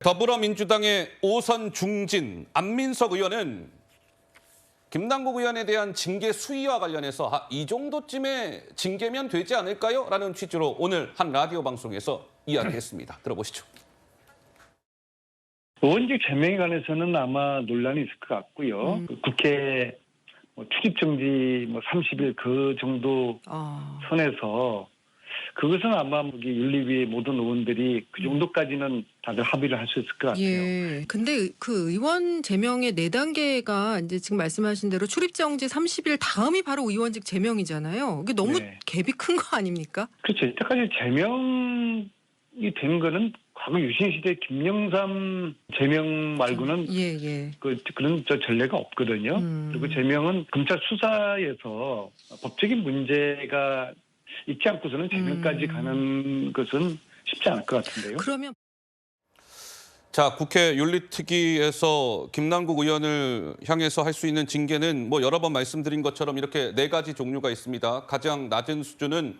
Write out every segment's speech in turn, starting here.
더불어민주당의 오선 중진 안민석 의원은 김남국 의원에 대한 징계 수위와 관련해서 이 정도쯤의 징계면 되지 않을까요? 라는 취지로 오늘 한 라디오 방송에서 이야기했습니다. 들어보시죠. 의원직 제명에 관해서는 아마 논란이 있을 것 같고요. 국회 출입정지 30일 그 정도 선에서 그것은 아마 윤리위의 모든 의원들이 그 정도까지는 다들 합의를 할 수 있을 것 같아요. 예. 근데 그 의원 제명의 4단계가 이제 지금 말씀하신 대로 출입정지 30일 다음이 바로 의원직 제명이잖아요. 이게 너무 네. 갭이 큰 거 아닙니까? 그렇죠. 이때까지 제명이 된 거는 과거 유신 시대 김영삼 제명 말고는 예. 그런 전례가 없거든요. 그리고 제명은 검찰 수사에서 법적인 문제가 있지 않고서는 제명까지 가는 것은 쉽지 않을 것 같은데요. 그러면 자, 국회 윤리특위에서 김남국 의원을 향해서 할 수 있는 징계는 여러 번 말씀드린 것처럼 이렇게 4가지 종류가 있습니다. 가장 낮은 수준은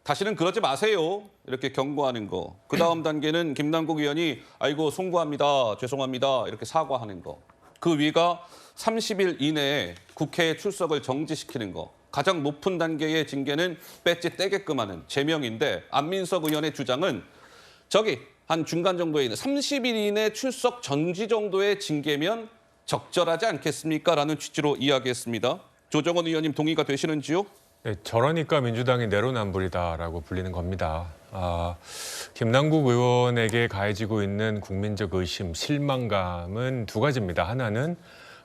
다시는 그러지 마세요. 이렇게 경고하는 거. 그 다음 단계는 김남국 의원이 아이고 송구합니다. 죄송합니다. 이렇게 사과하는 거. 그 위가 30일 이내에 국회에 출석을 정지시키는 거. 가장 높은 단계의 징계는 배지 떼게끔 하는 제명인데 안민석 의원의 주장은 저기 한 중간 정도에 있는 30일 이내 출석 정지 정도의 징계면 적절하지 않겠습니까? 라는 취지로 이야기했습니다. 조정원 의원님 동의가 되시는지요? 네, 저러니까 민주당이 내로남불이다라고 불리는 겁니다. 김남국 의원에게 가해지고 있는 국민적 의심, 실망감은 2가지입니다. 하나는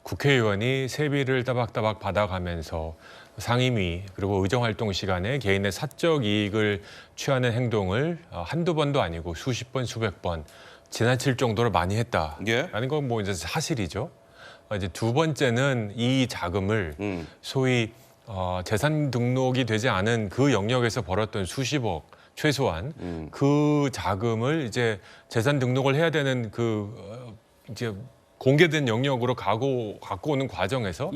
국회의원이 세비를 따박따박 받아가면서 상임위 그리고 의정활동 시간에 개인의 사적 이익을 취하는 행동을 한두 번도 아니고 수십 번, 수백 번 지나칠 정도로 많이 했다라는 건 이제 사실이죠. 이제 2번째는 이 자금을 소위 재산 등록이 되지 않은 그 영역에서 벌었던 수십억 최소한 그 자금을 이제 재산 등록을 해야 되는 이제 공개된 영역으로 갖고 오는 과정에서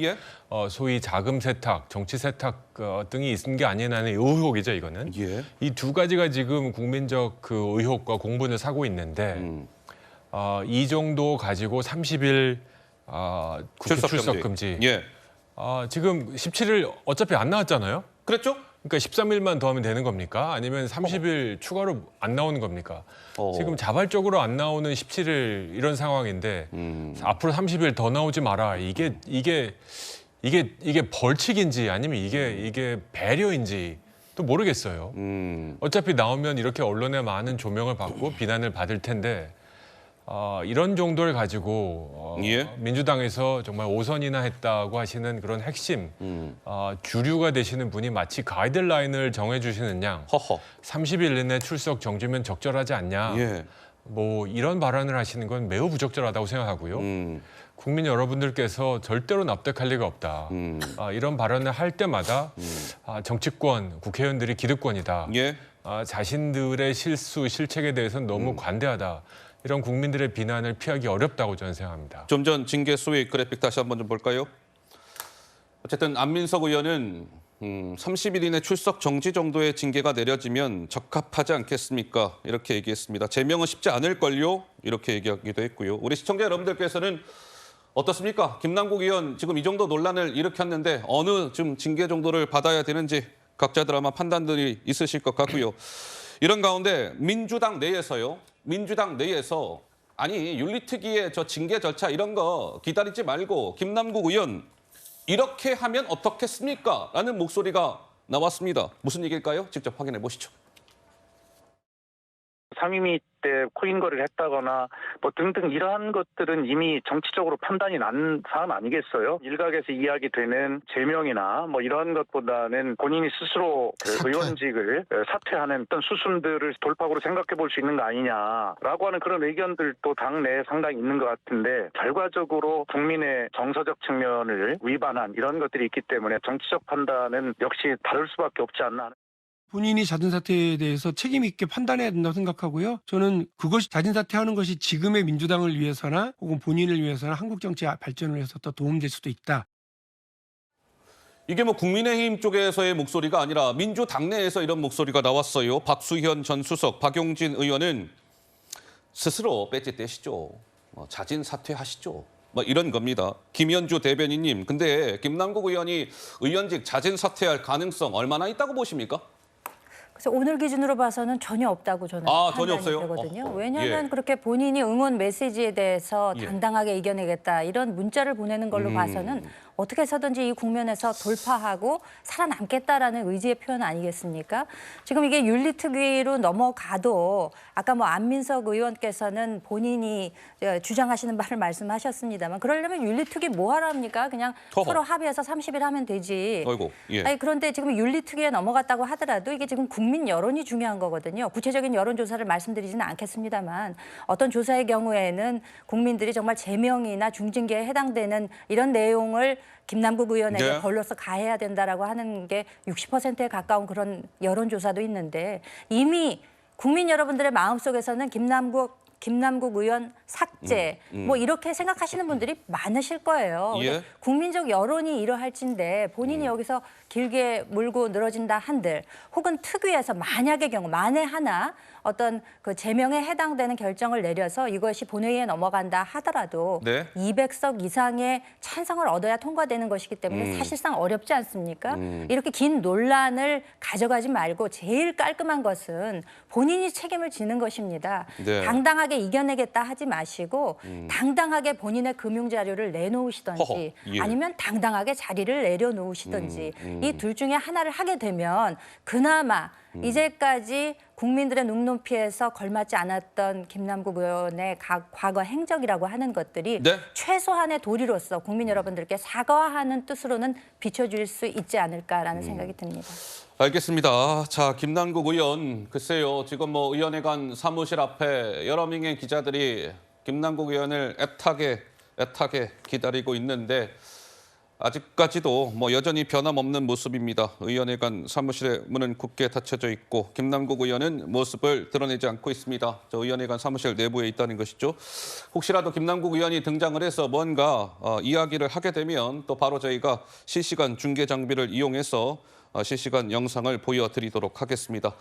소위 자금 세탁, 정치 세탁 등이 있는 게 아니냐는 의혹이죠, 이거는. 이 2가지가 지금 국민적 그 의혹과 공분을 사고 있는데 이 정도 가지고 30일 국회 출석 금지. 지금 17일 어차피 안 나왔잖아요. 그랬죠? 그러니까 13일만 더 하면 되는 겁니까? 아니면 30일 추가로 안 나오는 겁니까? 지금 자발적으로 안 나오는 17일 이런 상황인데 앞으로 30일 더 나오지 마라. 이게 벌칙인지 아니면 이게 배려인지 또 모르겠어요. 어차피 나오면 이렇게 언론에 많은 조명을 받고 비난을 받을 텐데 이런 정도를 가지고 민주당에서 정말 오선이나 했다고 하시는 그런 핵심 주류가 되시는 분이 마치 가이드라인을 정해주시는 양 30일 이내 출석 정지면 적절하지 않냐 이런 발언을 하시는 건 매우 부적절하다고 생각하고요. 국민 여러분들께서 절대로 납득할 리가 없다. 이런 발언을 할 때마다 정치권, 국회의원들이 기득권이다. 자신들의 실수, 실책에 대해서는 너무 관대하다. 이런 국민들의 비난을 피하기 어렵다고 저는 생각합니다. 좀 전 징계 수위 그래픽 다시 한번 좀 볼까요? 어쨌든 안민석 의원은 30일 이내 출석 정지 정도의 징계가 내려지면 적합하지 않겠습니까? 이렇게 얘기했습니다. 제명은 쉽지 않을걸요? 이렇게 얘기하기도 했고요. 우리 시청자 여러분들께서는 어떻습니까? 김남국 의원 지금 이 정도 논란을 일으켰는데 어느 좀 징계 정도를 받아야 되는지 각자들 아마 판단들이 있으실 것 같고요. 이런 가운데 민주당 내에서 아니 윤리특위의 저 징계 절차 이런 거 기다리지 말고 김남국 의원 이렇게 하면 어떻겠습니까? 라는 목소리가 나왔습니다. 무슨 얘기일까요? 직접 확인해 보시죠. 상임위 때 코인거래를 했다거나 등등 이러한 것들은 이미 정치적으로 판단이 난 사안 아니겠어요? 일각에서 이야기되는 제명이나 이러한 것보다는 본인이 스스로 의원직을 사퇴하는 어떤 수순들을 돌파구로 생각해 볼 수 있는 거 아니냐라고 하는 그런 의견들도 당내에 상당히 있는 것 같은데 결과적으로 국민의 정서적 측면을 위반한 이런 것들이 있기 때문에 정치적 판단은 역시 다를 수밖에 없지 않나. 본인이 자진 사퇴에 대해서 책임 있게 판단해야 된다고 생각하고요. 저는 그것이 자진 사퇴하는 것이 지금의 민주당을 위해서나 혹은 본인을 위해서나 한국 정치 발전을 위해서 더 도움될 수도 있다. 이게 국민의힘 쪽에서의 목소리가 아니라 민주당 내에서 이런 목소리가 나왔어요. 박수현 전 수석, 박용진 의원은 스스로 배지 떼시죠. 자진 사퇴하시죠. 뭐 이런 겁니다. 김현주 대변인님, 근데 김남국 의원이 의원직 자진 사퇴할 가능성 얼마나 있다고 보십니까? 그래서 오늘 기준으로 봐서는 전혀 없다고 저는 전혀 판단이 없어요? 되거든요. 어허, 왜냐하면 예. 그렇게 본인이 응원 메시지에 대해서 예. 당당하게 이겨내겠다 이런 문자를 보내는 걸로 봐서는 어떻게 해서든지 이 국면에서 돌파하고 살아남겠다라는 의지의 표현 아니겠습니까? 지금 이게 윤리특위로 넘어가도 아까 뭐 안민석 의원께서는 본인이 주장하시는 바를 말씀하셨습니다만 그러려면 윤리특위 뭐 하랍니까? 그냥 허허. 서로 합의해서 30일 하면 되지. 아이고, 예. 아니, 그런데 지금 윤리특위에 넘어갔다고 하더라도 이게 지금 국민 여론이 중요한 거거든요. 구체적인 여론조사를 말씀드리지는 않겠습니다만 어떤 조사의 경우에는 국민들이 정말 제명이나 중징계에 해당되는 이런 내용을 김남국 의원에게 네. 벌로서 가해야 된다라고 하는 게 60%에 가까운 그런 여론조사도 있는데 이미 국민 여러분들의 마음속에서는 김남국 의원 삭제 뭐 이렇게 생각하시는 분들이 많으실 거예요. 예. 근데 국민적 여론이 이러할진데 본인이 여기서 길게 물고 늘어진다 한들 혹은 특위에서 만약의 경우 만에 하나 어떤 그 제명에 해당되는 결정을 내려서 이것이 본회의에 넘어간다 하더라도 네. 200석 이상의 찬성을 얻어야 통과되는 것이기 때문에 사실상 어렵지 않습니까? 이렇게 긴 논란을 가져가지 말고 제일 깔끔한 것은 본인이 책임을 지는 것입니다. 네. 당당하게 이겨내겠다 하지 마시고 당당하게 본인의 금융 자료를 내놓으시든지 허허, 예. 아니면 당당하게 자리를 내려놓으시든지 이 둘 중에 하나를 하게 되면 그나마 이제까지 국민들의 눈높이에서 걸맞지 않았던 김남국 의원의 과거 행적이라고 하는 것들이 네. 최소한의 도리로서 국민 여러분들께 사과하는 뜻으로는 비춰질 수 있지 않을까라는 생각이 듭니다. 알겠습니다. 자, 김남국 의원, 글쎄요. 지금 뭐 의원회관 사무실 앞에 여러 명의 기자들이 김남국 의원을 애타게 기다리고 있는데 아직까지도 뭐 여전히 변함없는 모습입니다. 의원회관 사무실의 문은 굳게 닫혀져 있고 김남국 의원은 모습을 드러내지 않고 있습니다. 저 의원회관 사무실 내부에 있다는 것이죠. 혹시라도 김남국 의원이 등장을 해서 뭔가 이야기를 하게 되면 또 바로 저희가 실시간 중계 장비를 이용해서 실시간 영상을 보여드리도록 하겠습니다.